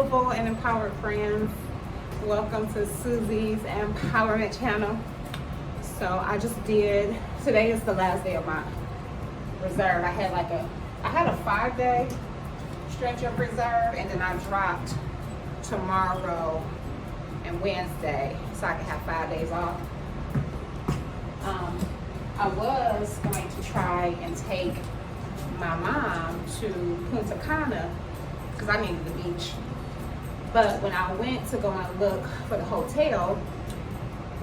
beautiful and empowered friends. Welcome to Susie's Empowerment Channel. So I just did, today is the last day of my reserve. I had a 5-day stretch of reserve, and then I dropped tomorrow and Wednesday so I can have 5 days off. I was going to try and take my mom to Punta Cana because I needed the beach. But when I went to go and look for the hotel,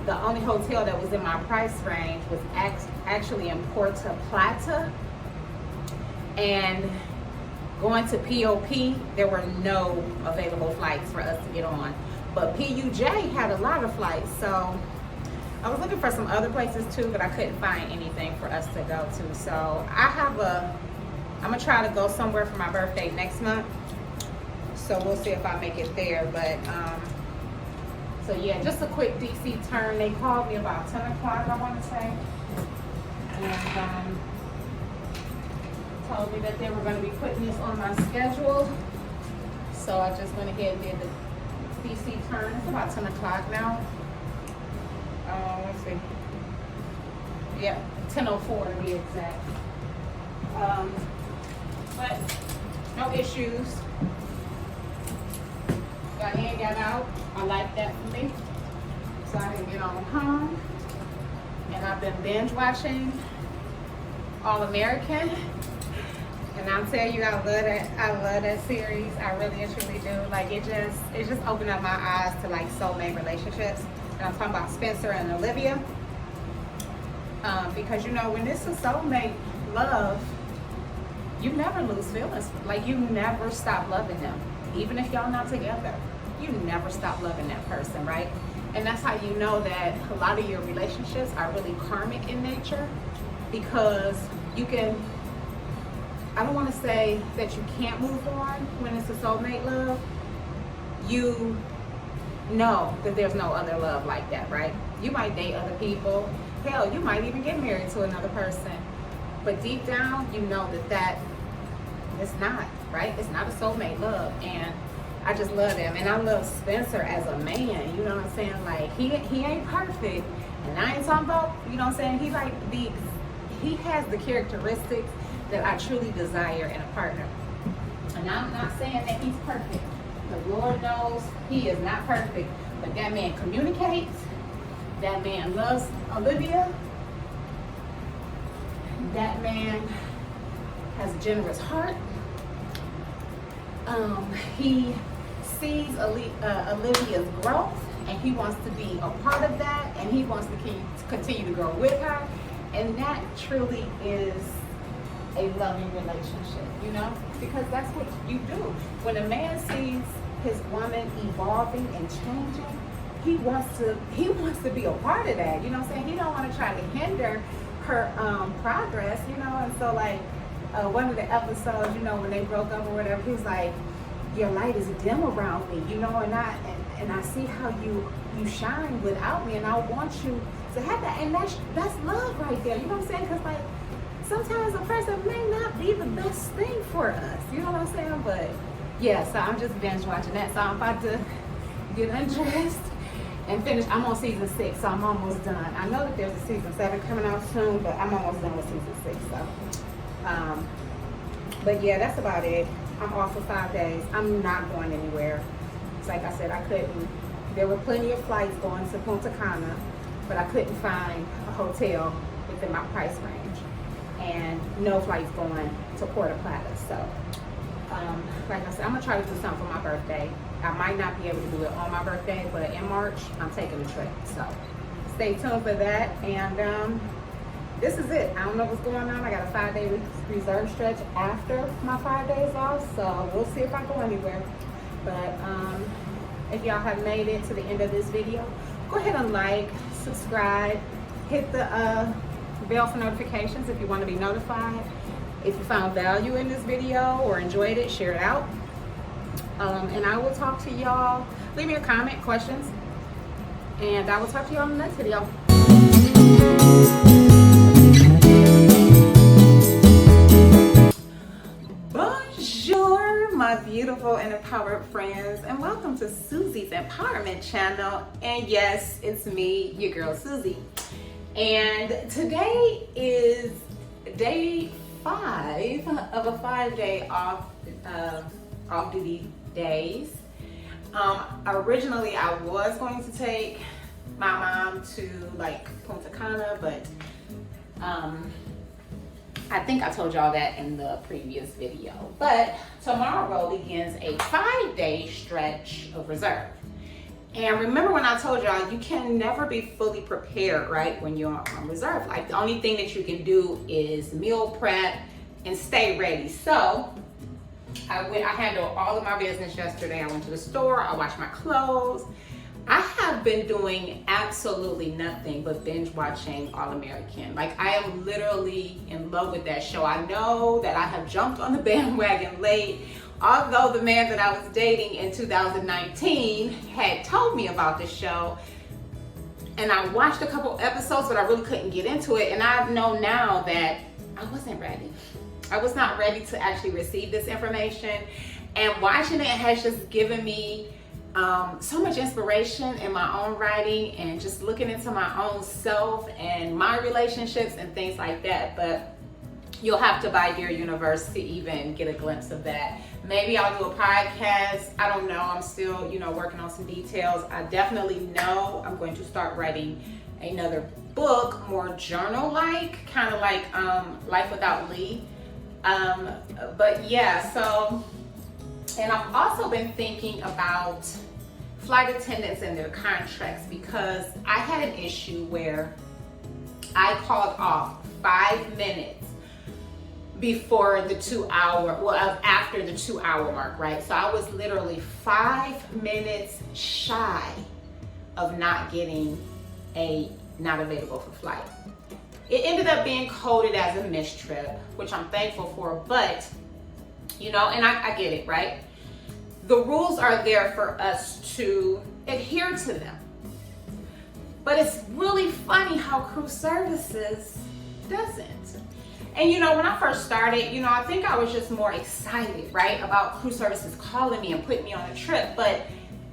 the only hotel that was in my price range was actually in Puerto Plata. And going to POP, there were no available flights for us to get on. But PUJ had a lot of flights, so I was looking for some other places too, but I couldn't find anything for us to go to. So I'm gonna try to go somewhere for my birthday next month. So we'll see if I make it there. But so yeah, just a quick DC turn. They called me about 10 o'clock, I want to say, and told me that they were going to be putting this on my schedule. So I just went ahead and did the DC turn. It's about 10 o'clock now. Let's see. Yeah, 10:04 to be exact. But no issues. Got in, got out. I like that for me. So I can get on home. And I've been binge watching All American. And I'll tell you, I love that series. I really and truly do. Like it just opened up my eyes to like soulmate relationships. And I'm talking about Spencer and Olivia. Because you know, when it's a soulmate love, you never lose feelings. Like you never stop loving them. Even if y'all not together, you never stop loving that person, right? And that's how you know that a lot of your relationships are really karmic in nature, because you can, I don't want to say that you can't move on when it's a soulmate love. You know that there's no other love like that, right? You might date other people. Hell, you might even get married to another person. But deep down, you know that it's not, right? It's not a soulmate love. And I just love them. And I love Spencer as a man, you know what I'm saying? Like, he ain't perfect. And I ain't talking about, you know what I'm saying? He has the characteristics that I truly desire in a partner. And I'm not saying that he's perfect. The Lord knows he is not perfect. But that man communicates. That man loves Olivia. That man has a generous heart. He sees Olivia's growth, and he wants to be a part of that, and he wants to continue to grow with her. And that truly is a loving relationship, you know, because that's what you do. When a man sees his woman evolving and changing, he wants to be a part of that, you know what I'm saying? He don't want to try to hinder her progress, you know. And so like one of the episodes, you know, when they broke up or whatever, he was like, your light is dim around me, you know, and I see how you shine without me, and I want you to have that. And that's love right there, you know what I'm saying? Because like sometimes a person may not be the best thing for us, you know what I'm saying? But yeah, so I'm just binge watching that. So I'm about to get undressed and finish. I'm on season 6, so I'm almost done. I know that there's a season 7 coming out soon, but I'm almost done with season 6. So, but yeah, that's about it. I'm off for 5 days. I'm not going anywhere. It's like I said, I couldn't. There were plenty of flights going to Punta Cana, but I couldn't find a hotel within my price range, and no flights going to Puerto Plata. So, like I said, I'm gonna try to do something for my birthday. I might not be able to do it on my birthday, but in March, I'm taking a trip. So stay tuned for that. And this is it. I don't know what's going on. I got a 5-day reserve stretch after my 5 days off. So we'll see if I go anywhere. But if y'all have made it to the end of this video, go ahead and like, subscribe, hit the bell for notifications if you want to be notified. If you found value in this video or enjoyed it, share it out. And I will talk to y'all. Leave me a comment, questions, and I will talk to y'all in the next video. Bonjour, my beautiful and empowered friends, and welcome to Susie's Empowerment Channel. And yes, it's me, your girl Susie. And today is day 5 of a 5-day off-duty days. Originally, I was going to take my mom to like Punta Cana, but I think I told y'all that in the previous video. But tomorrow begins a 5-day stretch of reserve. And remember when I told y'all, you can never be fully prepared, right, when you're on reserve. Like, the only thing that you can do is meal prep and stay ready. So I handled all of my business yesterday. I went to the store, I washed my clothes. I have been doing absolutely nothing but binge watching All American. Like, I am literally in love with that show. I know that I have jumped on the bandwagon late, although the man that I was dating in 2019 had told me about this show. And I watched a couple episodes, but I really couldn't get into it. And I know now that I wasn't ready. I was not ready to actually receive this information. And watching it has just given me so much inspiration in my own writing and just looking into my own self and my relationships and things like that. But you'll have to buy Dear Universe to even get a glimpse of that. Maybe I'll do a podcast. I don't know. I'm still, working on some details. I definitely know I'm going to start writing another book, more journal-like, kind of like Life Without Lee. But yeah, so, and I've also been thinking about flight attendants and their contracts, because I had an issue where I called off 5 minutes before the 2-hour, after the 2-hour mark, right? So I was literally 5 minutes shy of not getting not available for flight. It ended up being coded as a missed trip, which I'm thankful for, but, and I get it, right? The rules are there for us to adhere to them. But it's really funny how crew services doesn't. And when I first started, I think I was just more excited, right, about crew services calling me and putting me on a trip. But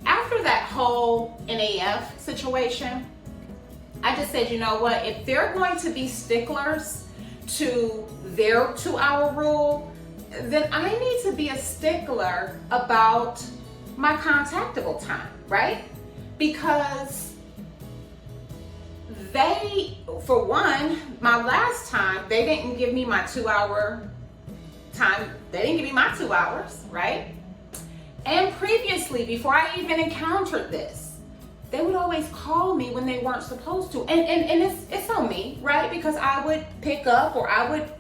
after that whole NAF situation, I just said, you know what, if they're going to be sticklers to their 2-hour rule, then I need to be a stickler about my contactable time, right? Because for one, my last time, they didn't give me my 2-hour time. They didn't give me my 2 hours, right? And previously, before I even encountered this, they would always call me when they weren't supposed to. And it's on me, right? Because I would pick up or I would,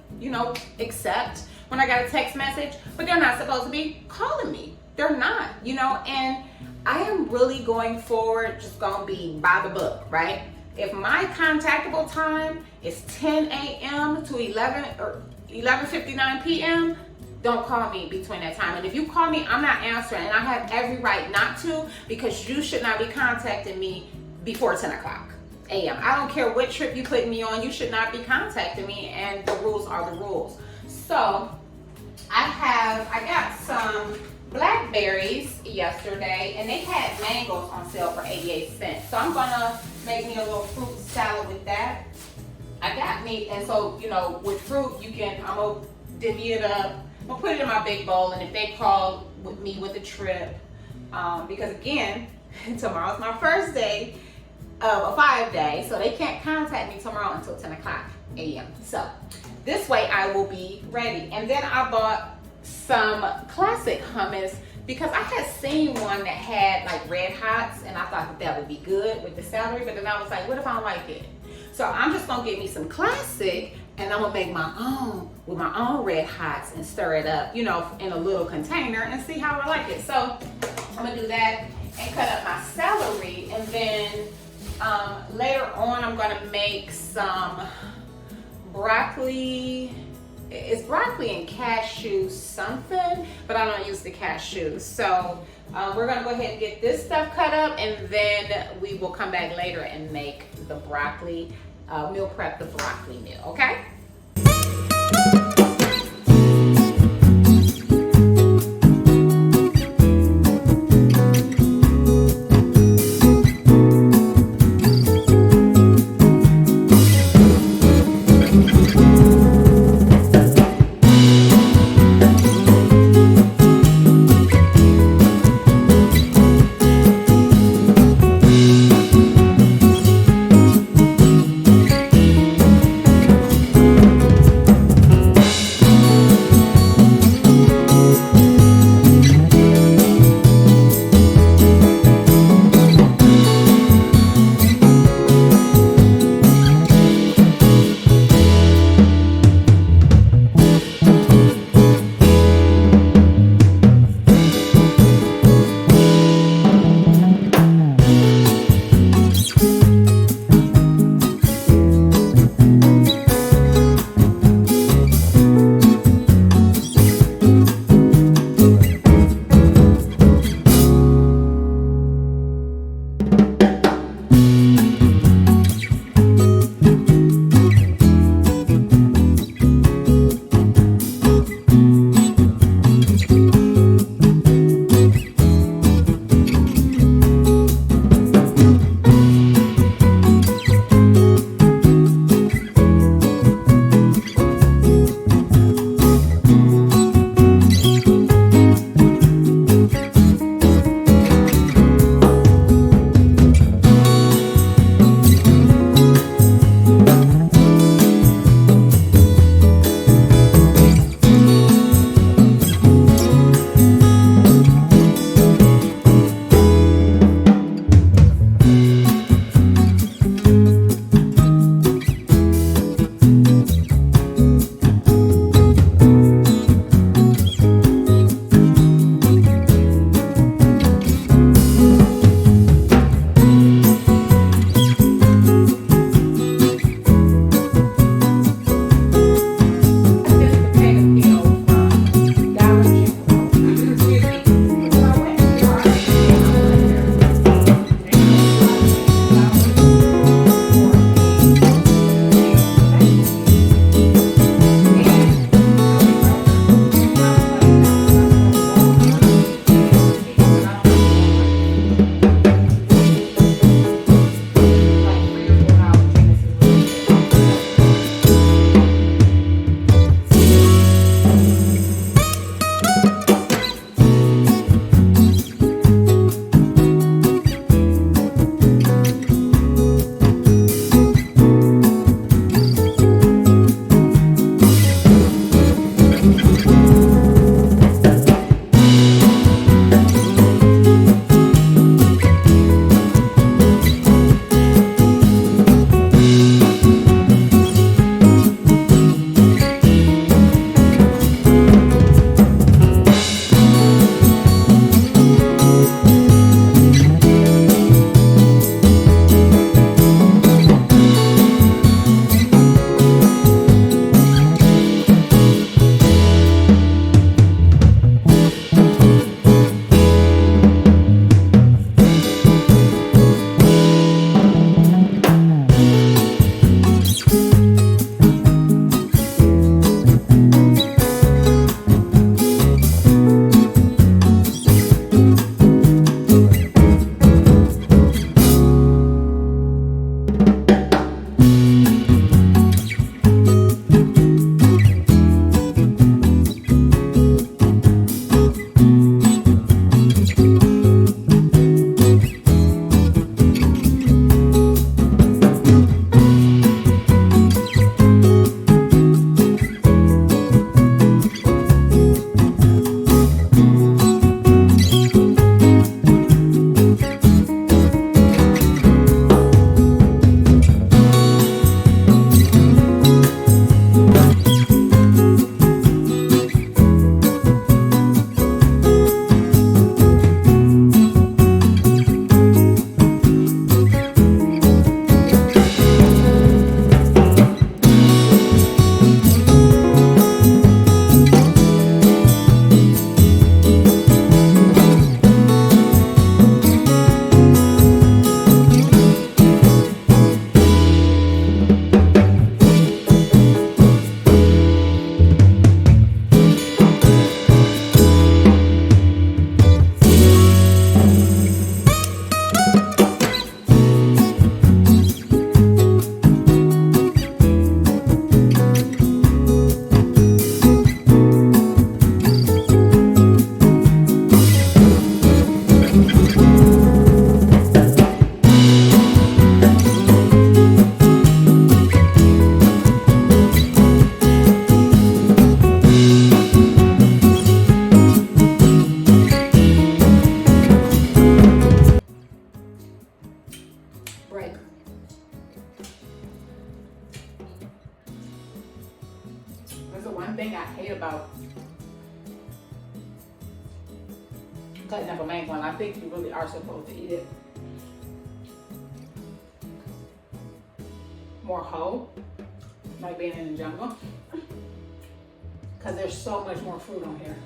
accept when I got a text message, but they're not supposed to be calling me. They're not, and I am really going forward, just gonna be by the book, right? If my contactable time is 10 a.m. to 11:59 p.m., don't call me between that time. And if you call me, I'm not answering, and I have every right not to, because you should not be contacting me before 10 o'clock a.m. I don't care what trip you put me on, you should not be contacting me, and the rules are the rules. So I got some blackberries yesterday, and they had mangoes on sale for 88 cents. So I'm gonna make me a little fruit salad with that. I got meat, and so, with fruit, I'm gonna divvy it up. I'm gonna put it in my big bowl, and if they call with me with a trip, because again, tomorrow's my first day of a 5-day, so they can't contact me tomorrow until 10 o'clock a.m. So this way I will be ready. And then I bought some classic hummus because I had seen one that had like red hots, and I thought that would be good with the celery, but then I was like, what if I don't like it? So I'm just gonna get me some classic, and I'm gonna make my own with my own red hots and stir it up, in a little container and see how I like it. So I'm gonna do that and cut up my celery, and then later on I'm gonna make some broccoli. It's broccoli and cashew something, but I don't use the cashews. So we're gonna go ahead and get this stuff cut up, and then we will come back later and make the broccoli, meal prep the broccoli meal, okay? thing I hate about cutting up a mango, and I think you really are supposed to eat it more whole, like being in the jungle, because there's so much more fruit on here.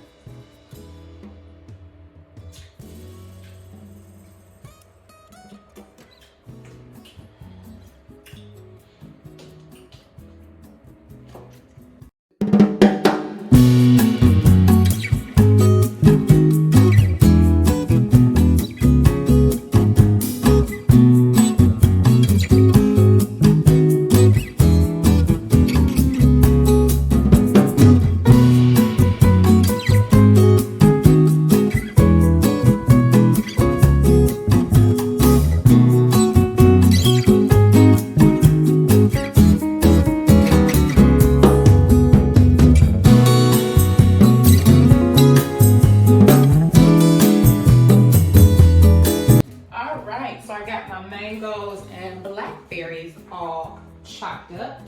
Mangoes and blackberries all chopped up.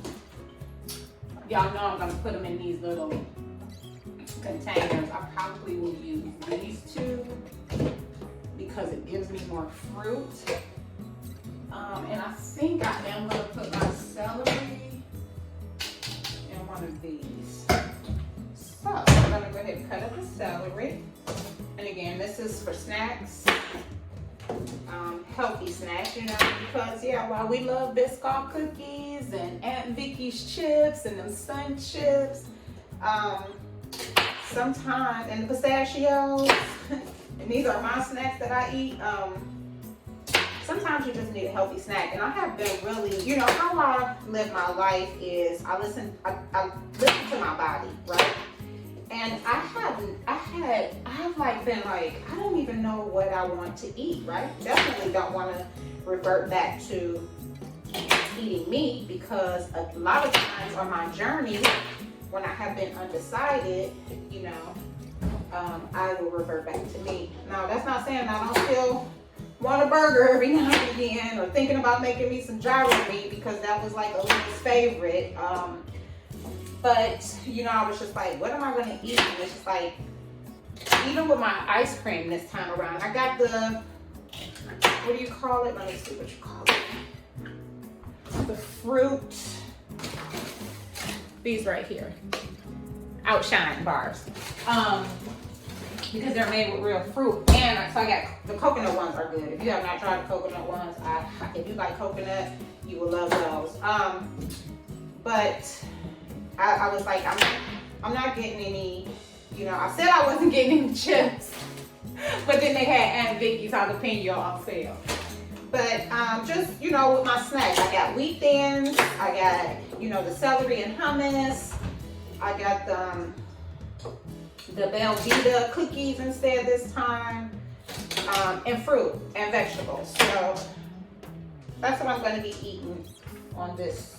Y'all know I'm gonna put them in these little containers. I probably will use these two because it gives me more fruit. And I think I am gonna put my celery in one of these. So I'm gonna go ahead and cut up the celery. And again, this is for snacks. Healthy snacks, you know, because yeah, while we love Biscoff cookies and Aunt Vicky's chips and them Sun chips, sometimes, and the pistachios, and these are my snacks that I eat, sometimes you just need a healthy snack. And I have been really, you know, how I live my life is I listen to my body, right? And I've like been like, I don't even know what I want to eat, right? Definitely don't want to revert back to eating meat, because a lot of times on my journey, when I have been undecided, you know, I will revert back to meat. Now, that's not saying I don't still want a burger every now and again, or thinking about making me some gyro meat, because that was like Olivia's favorite. But, you know, I was just like, what am I going to eat? And it's just like, even with my ice cream this time around, I got the, what do you call it? Let me see what you call it. The fruit, these right here, Outshine bars. Because they're made with real fruit. And so I got, the coconut ones are good. If you have not tried the coconut ones, if you like coconut, you will love those. But I was like, I'm not getting any, you know, I said I wasn't getting any chips, but then they had Aunt Vicky's jalapeno on sale. But just, you know, with my snacks, I got wheat thins, I got, you know, the celery and hummus, I got the Belvita cookies instead this time, and fruit and vegetables. So that's what I'm going to be eating on this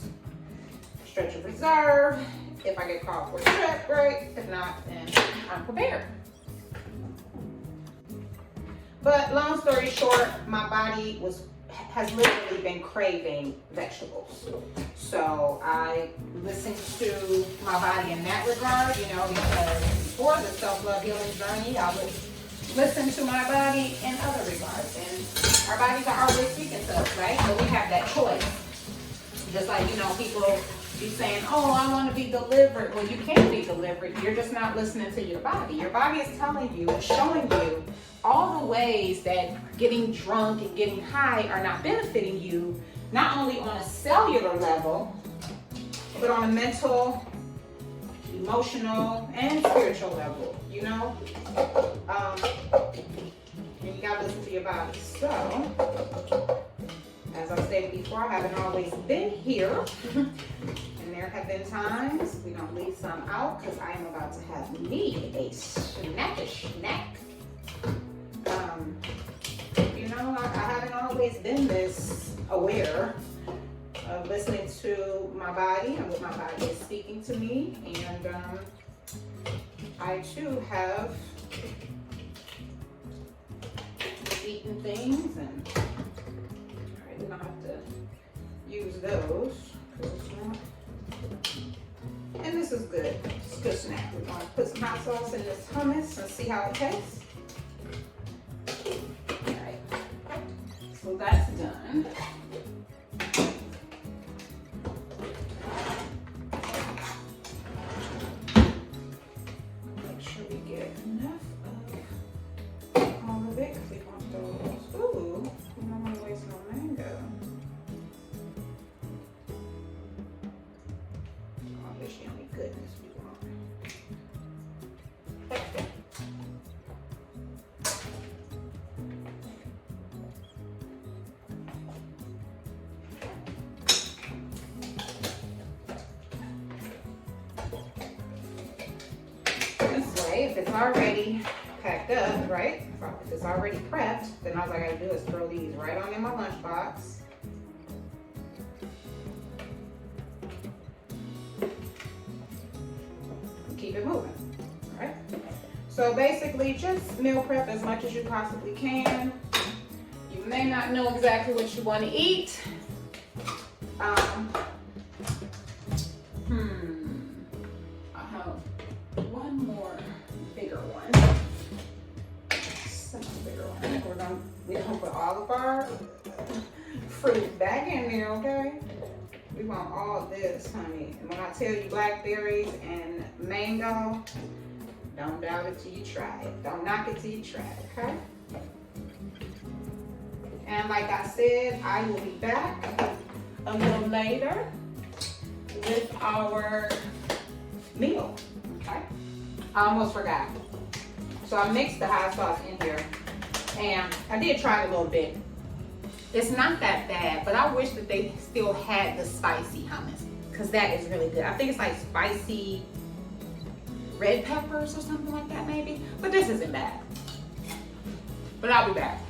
stretch of reserve. If I get called for a trip, great. If not, then I'm prepared. But long story short, my body has literally been craving vegetables. So I listened to my body in that regard, you know, because before the self-love healing journey, I would listen to my body in other regards. And our bodies are always speaking to us, right? So we have that choice. Just like, you know, people be saying, oh, I want to be delivered. Well, you can be delivered. You're just not listening to your body. Your body is telling you, it's showing you all the ways that getting drunk and getting high are not benefiting you, not only on a cellular level, but on a mental, emotional, and spiritual level, you know? And you gotta listen to your body. So, as I stated before, I haven't always been here. And there have been times, we don't leave some out, because I am about to have me a snackish snack. You know, I haven't always been this aware of listening to my body and what my body is speaking to me. And I too have eaten things, and we don't have to use those. And this is good. It's good snack. We're gonna put some hot sauce in this hummus and see how it tastes. All right, so that's done. Make sure we get enough of all of it, because we want those. Ooh, we don't want to waste no mango. Oh, this yummy goodness we want. This way, if it's already packed up, right? If it's already prepped, then all I gotta do is throw these right on in my lunchbox. Keep it moving, all right? So basically, just meal prep as much as you possibly can. You may not know exactly what you want to eat. I have one more bigger one. Some bigger one. We're gonna put all of our fruit back in there, okay? We want all this, honey. And when I tell you blackberries and mango, don't doubt it till you try it. Don't knock it till you try it, okay? And like I said, I will be back a little later with our meal, okay? I almost forgot. So I mixed the hot sauce in here, and I did try it a little bit. It's not that bad, but I wish that they still had the spicy hummus, because that is really good. I think it's like spicy red peppers or something like that maybe, but this isn't bad. But I'll be back.